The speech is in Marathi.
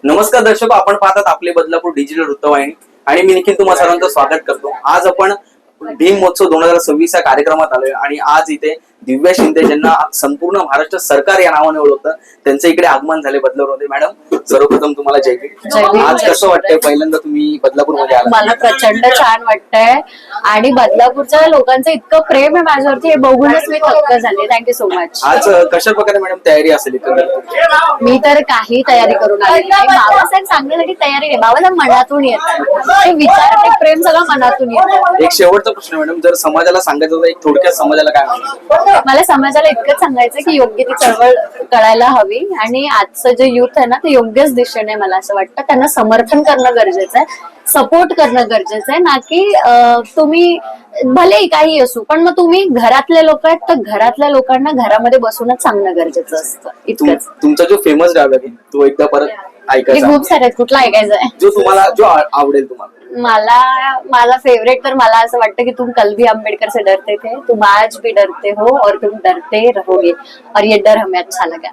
नमस्कार दर्शक, आपण पाहतात आपले बदलापूर डिजिटल वृत्तवाहिनी आणि मी निखिल तुम्हा सर्वांचं स्वागत करतो। आज आपण भीम महोत्सव 2026 या कार्यक्रमात आलोय आणि आज इथे दिव्या शिंदे ज्यांना संपूर्ण महाराष्ट्र सरकार या नावाने ओळखतं त्यांचं इकडे आगमन झाले बदलापूरमध्ये। मॅडम, सर्वप्रथम तुम्हाला जय भीम। आज कसं वाटतंय, पहिल्यांदा तुम्ही बदलापूर मध्ये आला? मला प्रचंड छान वाटतंय आणि बदलापूरच्या लोकांचं इतकं प्रेम आहे माझ्यावरती हे बघूनच मी थक्क झाले। Thank you so much. आज कशा प्रकारे मॅडम तयारी असेल इथं? मी तर काही तयारी करून आलेली नाही। बाबासाहेब सांगण्यासाठी तयारी नाही, बाबासाहेब मनातून येतात, ते विचार ते प्रेम सगळं मनातून येतं। एक शेवटचा प्रश्न मॅडम, जर समाजाला सांगायचं होतं एक थोडक्यात समाजाला काय म्हणतो? मला समाजाला इतकंच सांगायचं की योग्य ती चळवळ कळायला हवी आणि आजचं जे युथ आहे ना ते योग्यच दिशेने, मला असं वाटतं त्यांना समर्थन करणं गरजेचं आहे, सपोर्ट करणं गरजेचं आहे ना की तुम्ही भले काही असू पण मग तुम्ही घरातले लोक आहेत तर घरातल्या लोकांना घरामध्ये बसूनच सांगणं गरजेचं असतं। इतकंच। तुमचा जो फेमस डायलॉग आहे तो एकदा परत ऐकायचा? खूप सारे आहेत, कुठला ऐकायचा आहे? जो आवडेल तुम्हाला। मला फेवरेट तर मला असं वाटतं की तुम कल भी अम्बेडकर से डरते थे, तुम आज भी डरते हो और तुम डरते रहोगे और ये डर हमें अच्छा लगा।